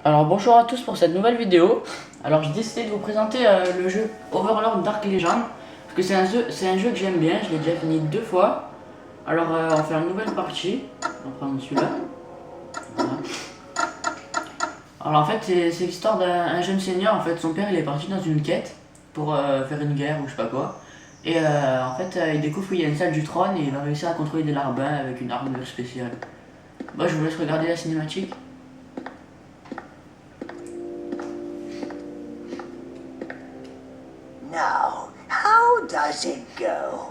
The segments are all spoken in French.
Alors bonjour à tous pour cette nouvelle vidéo. Alors j'ai décidé de vous présenter le jeu Overlord Dark Legend. Parce que c'est un jeu que j'aime bien, je l'ai déjà fini 2 fois. Alors on va faire une nouvelle partie. On va prendre celui-là. Voilà. Alors en fait c'est l'histoire d'un jeune seigneur. En fait son père il est parti dans une quête pour faire une guerre ou je sais pas quoi. Et en fait il découvre qu'il y a une salle du trône et il va réussir à contrôler des larbins avec une armure spéciale. Moi je vous laisse regarder la cinématique. Now, how does it go?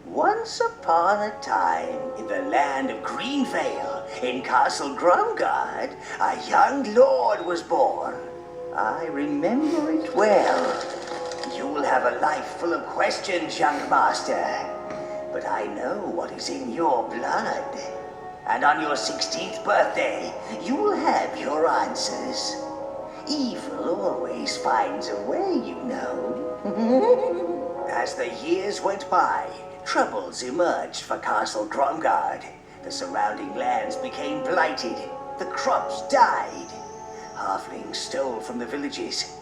Once upon a time, in the land of Greenvale, in Castle Grumgard, a young lord was born. I remember it well. You'll have a life full of questions, young master. But I know what is in your blood. And on your 16th birthday, you'll have your answers. Evil always finds a way, you know. As the years went by, troubles emerged for Castle Grumgard. The surrounding lands became blighted. The crops died. Halflings stole from the villages.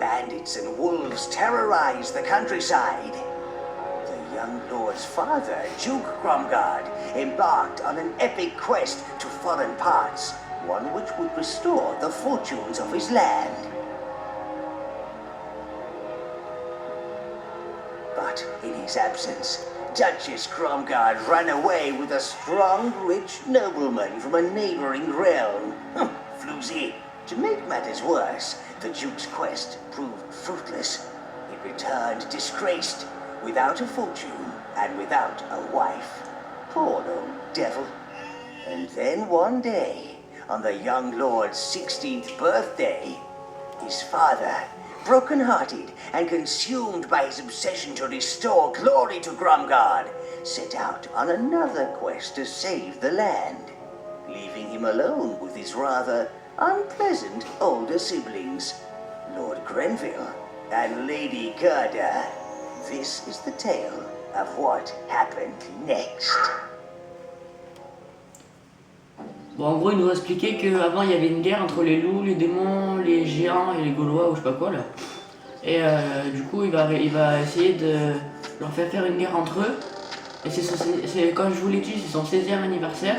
Bandits and wolves terrorized the countryside. The young lord's father, Duke Grumgard, embarked on an epic quest to foreign parts, one which would restore the fortunes of his land. But in his absence, Duchess Grumgard ran away with a strong, rich nobleman from a neighboring realm. Floozy. To make matters worse, the Duke's quest proved fruitless. He returned disgraced, without a fortune and without a wife. Poor old devil. And then one day, on the young lord's 16th birthday, his father, broken-hearted and consumed by his obsession to restore glory to Grumgard, set out on another quest to save the land, leaving him alone with his rather unpleasant older siblings, Lord Grenville and Lady Gerda. This is the tale of what happened next. Bon, en gros, il nous a expliqué qu'avant il y avait une guerre entre les loups, les démons, les géants et les Gaulois ou je sais pas quoi là. Et du coup, il va essayer de leur faire une guerre entre eux. Et c'est comme je vous l'ai dit, c'est son 16e anniversaire.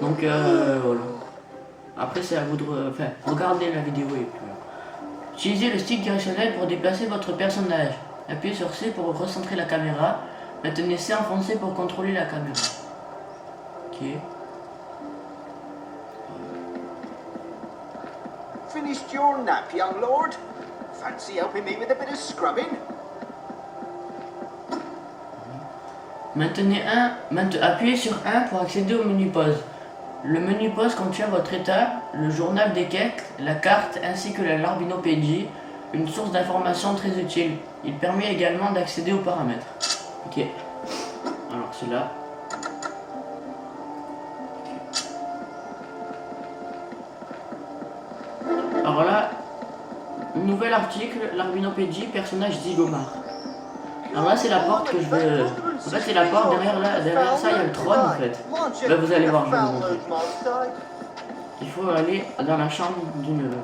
Donc voilà. Après, c'est à vous de regarder la vidéo et puis voilà. Utilisez le stick directionnel pour déplacer votre personnage. Appuyez sur C pour recentrer la caméra. Maintenez C enfoncé pour contrôler la caméra. Ok. Finished your nap, young lord? Fancy helping me with a bit of scrubbing? Appuyez sur 1 pour accéder au menu pause. Le menu pause contient votre état, le journal des quêtes, la carte ainsi que la larbinopédie, une source d'information très utile. Il permet également d'accéder aux paramètres. Ok. Alors c'est là. Alors là, nouvel article, l'arbinopédie, personnage Zigomar. Alors là c'est la porte que je veux... En fait c'est la porte, derrière ça il y a le trône en fait. Là vous allez voir, je vais vous montrer. Il faut aller dans la chambre du neveu.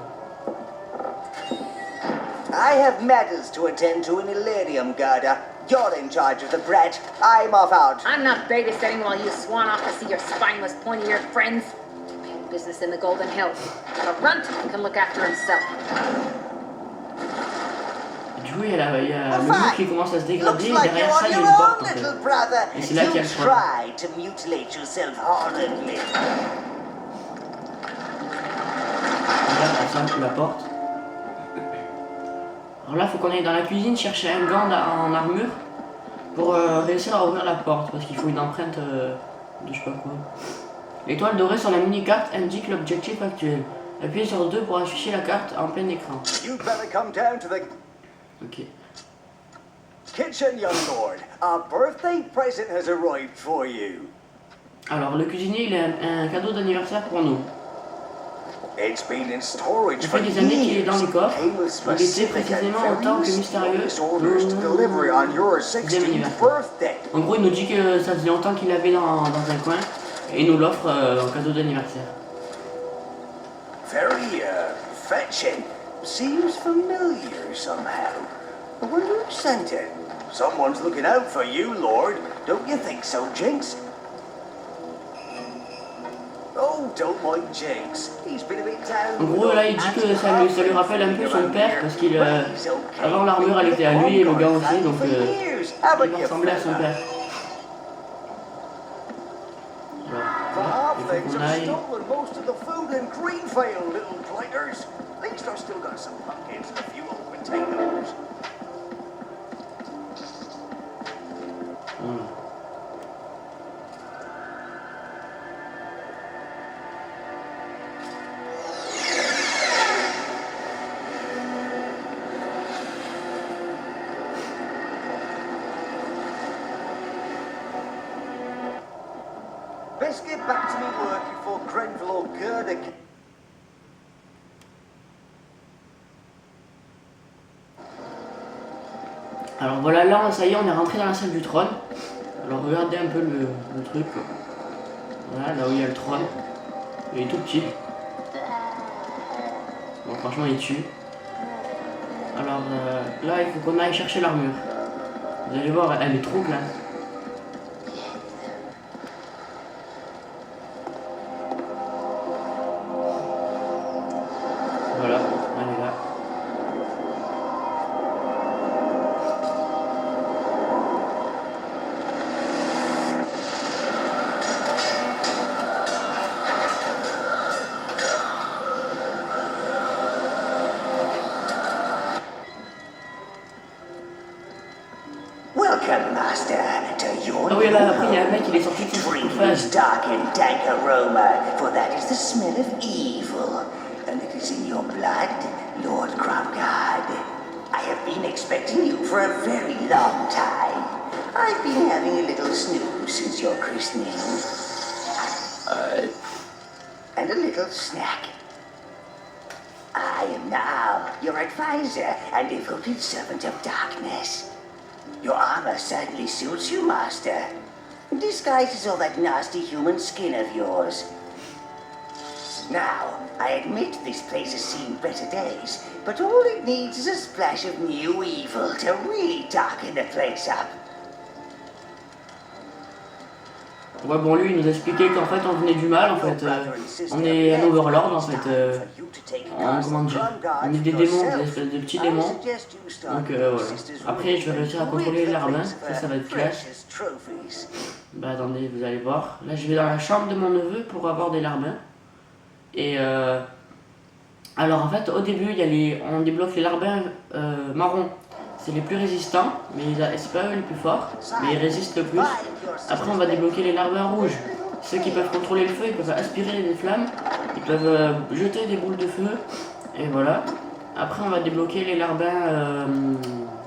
I have matters to attend to in Illyrium, Gerda. You're in charge of the brat. I'm off out. I'm not babysitting while you swan off to see your spineless, pointy-eared friends. Business in the Golden Hills. The runt can look after himself. Du coup, il y a le mur qui commence à se dégrader et derrière ça, il y a une porte en fait. Et c'est là qu'il y a le trône. Try to mutilate yourself horribly. Regarde, ça la porte. Alors là, il faut qu'on aille dans la cuisine chercher un gant en armure pour réussir à ouvrir la porte parce qu'il faut une empreinte de je sais pas quoi. L'étoile dorée sur la mini-carte indique l'objectif actuel. Appuyez sur 2 pour afficher la carte en plein écran. You'd better come down to the Ok. kitchen, young lord. Our birthday present has arrived for you. Alors, le cuisinier, il a un cadeau d'anniversaire pour nous. It's been in storage Ça for fait des années qu'il est years. dans les coffres. Came with Il était specific and précisément very autant que mystérieux. mysterious orders to deliver on your 16th birthday. En gros, il nous dit que ça faisait longtemps qu'il l'avait dans un coin et il nous l'offre en cadeau d'anniversaire. Very, fetching. Seems familiar somehow. I wonder who sent it. Someone's looking out for you, Lord. Don't you think so, Jinx? Oh, don't mind Jinx. He's been a bit down. En gros, là, il dit que ça lui rappelle un peu son père, parce qu'il... avant, l'armure, elle était à lui, et le gars aussi, donc il ressemblait à son père. Alors, il faut qu'on aille... Most of the food in Greenfield, little blighters. At least I've still got some pumpkins and a few old potatoes. Voilà. Best get back to me work before Grenville or Gerda can... Alors voilà, là, ça y est, on est rentré dans la salle du trône. Alors regardez un peu le truc. Voilà, là où il y a le trône. Il est tout petit. Bon, franchement, il tue. Alors là, il faut qu'on aille chercher l'armure. Vous allez voir, elle est trop classe. Voilà, elle est là. Welcome, Master, to your Ah oui, là, après, il y a un mec, il est sorti de son breathes sarcophage. dark and dank aroma, for that is the smell of evil, and it is in your blood, Lord Cromgard. I have been expecting you for a very long time. I've been having a little snooze since your christening. And a little snack. I am now your advisor and devoted servant of darkness. Your armor certainly suits you, Master. Disguises all that nasty human skin of yours. Now, I admit this place has seen better days, but all it needs is a splash of new evil to really darken the place up. Ouais, bon, lui, il nous a expliqué qu'en fait, on venait du mal, en fait. On est un overlord, en fait. Comment dire, on est des démons, des espèces de petits démons. Donc, voilà. Après, je vais réussir à contrôler l'arme. Ça va être clash. Bah, attendez, vous allez voir. Là, je vais dans la chambre de mon neveu pour avoir des larbins. Et alors, en fait, au début, on débloque les larbins marrons. C'est les plus résistants, mais c'est pas eux les plus forts, mais ils résistent le plus. Après, on va débloquer les larbins rouges. Ceux qui peuvent contrôler le feu, ils peuvent aspirer des flammes, ils peuvent jeter des boules de feu, et voilà. Après, on va débloquer les larbins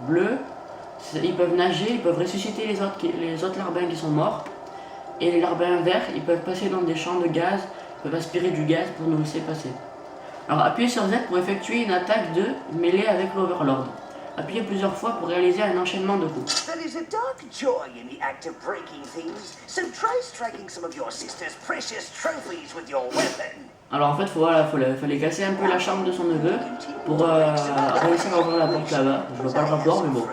bleus. Ils peuvent nager, ils peuvent ressusciter les autres larbins qui sont morts. Et les larbins verts, ils peuvent passer dans des champs de gaz, ils peuvent aspirer du gaz pour nous laisser passer. Alors, appuyez sur Z pour effectuer une attaque de mêlée avec l'Overlord. Appuyez plusieurs fois pour réaliser un enchaînement de coups. There is a dark joy in the act of breaking things, so try striking some of your sister's precious trophies with your weapon. Alors en fait, fallait casser un peu la chambre de son neveu pour réussir à ouvrir la porte là-bas. Je vois pas le rapport, mais bon.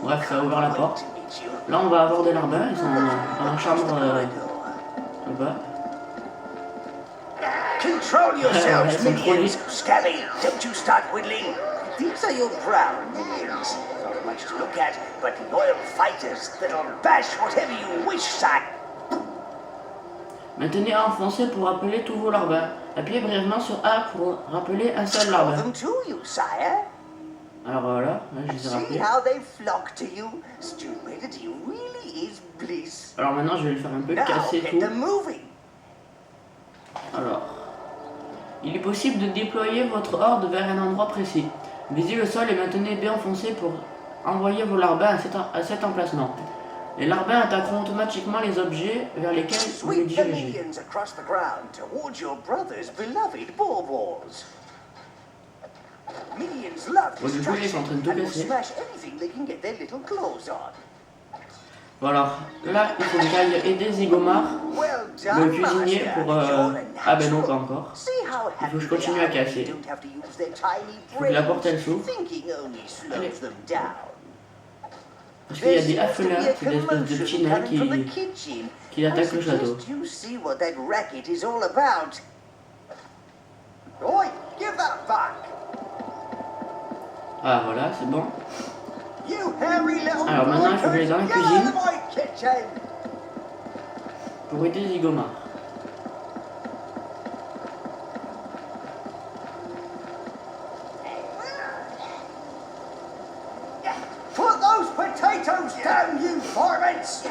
Bref, ça a ouvert la porte. Là, on va avoir des larbins, ils sont dans la chambre là-bas. Control yourselves, minions. Scabby, don't you start whittling. These are your brown minions. Not much to look at, but loyal fighters that'll bash whatever you wish, sire. Maintenez A enfoncé pour rappeler tous vos larbins. Appuyez brièvement sur A pour rappeler un seul larbin. Them to you, sire. Alors voilà, là, je les ai See rappelés. how they flock to you? Stupidity really is bliss. Alors maintenant, je vais le faire un peu Now casser get tout. them moving. Alors, il est possible de déployer votre horde vers un endroit précis. Visez le sol et maintenez B enfoncé pour envoyer vos larbins à cet emplacement. Les larbins attaqueront automatiquement les objets vers lesquels vous les Sweep the dirigez. minions across the ground towards your brother's beloved baubles. Minions love Bon, du coup, ils sont en train de tout and will casser. smash anything they can get their little claws on. Bon alors, là, il faut que j'aille aider Zygomar, Well le done, cuisinier, Master. pour... You're a Ah ben non, natural. pas encore. See how Il faut que je happy continue they à are casser. when they don't have to use their tiny Faut que la porte, elle brains. s'ouvre. Thinking only Allez. slows them down. Parce qu'il y a There des seems to Haffelins, be a c'est des espèces de commotion petits nains coming from the qui kitchen. attaquent le I château. suggest you see what that racket is all about. Oi, give that back. Ah voilà, c'est bon. You hairy little Alors maintenant, il faut que j'aille dans la bastard. cuisine. Get out of my kitchen. Pour aider Zygomar. Put those potatoes down, you varmints!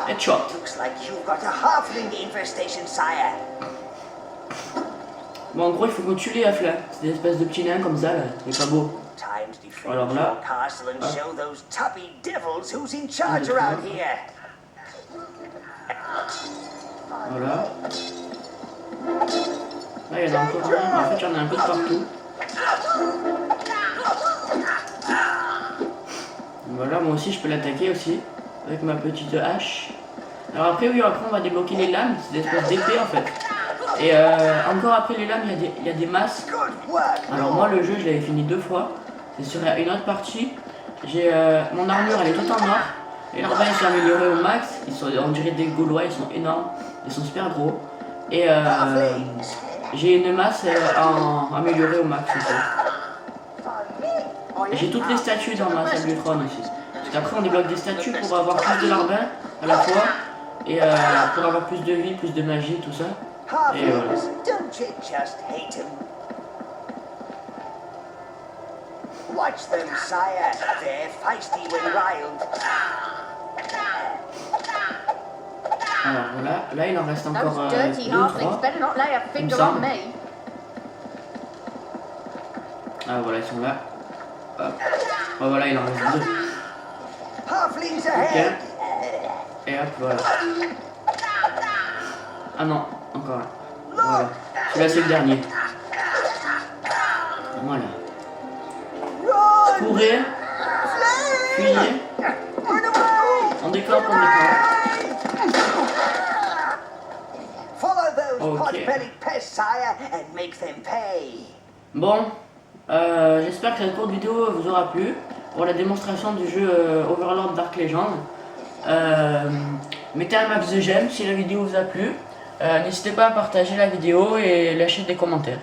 Headshot. Looks like you've got a halfling infestation, sire. Bon, en gros, il faut qu'on tue les Haffelins. C'est des espèces de petits nains comme ça, là. C'est pas beau. Time to defend Alors là. your castle and Ah. show those tubby devils who's in charge Ah, around d'accord. here. Voilà. Là, il y en a encore un. En fait, il y en a un peu de partout. Voilà, moi aussi, je peux l'attaquer aussi. Avec ma petite hache. Alors après, oui, après, on va débloquer les lames. C'est des espèces d'épées, en fait. Et encore après les lames, il y a des masses. Good work. Alors moi, le jeu, je l'avais fini 2 fois. C'est sur une autre partie. J'ai mon armure, elle est toute en or. Les larbins, ils sont améliorés au max. Ils sont, on dirait des Gaulois, ils sont énormes. Ils sont super gros. Et j'ai une masse améliorée au max aussi. Et j'ai toutes les statues dans ma salle du trône aussi. Parce qu'après, on débloque des statues pour avoir plus de larbins à la fois. Et pour avoir plus de vie, plus de magie, tout ça. Et voilà. Halflings, don't you just hate them? Watch them, sire. They're feisty when riled. Alors voilà, là il en reste encore Those 2 dirty ou halflings 3. better not lay a finger semble. on me. Ah voilà, ils sont là. Hop. Oh, voilà, il en reste 2. Halflings Ok. ahead. Et hop, voilà. Ah non, encore un. Voilà. Celui-là c'est le dernier. Voilà. Run! Courez, fuyez, Run away! on décorde, on décorde. Follow those Ok. pot-bellied pests, sire, and make them pay. Bon, j'espère que cette courte vidéo vous aura plu pour la démonstration du jeu Overlord Dark Legend. Mettez un max de j'aime si la vidéo vous a plu. N'hésitez pas à partager la vidéo et lâcher des commentaires.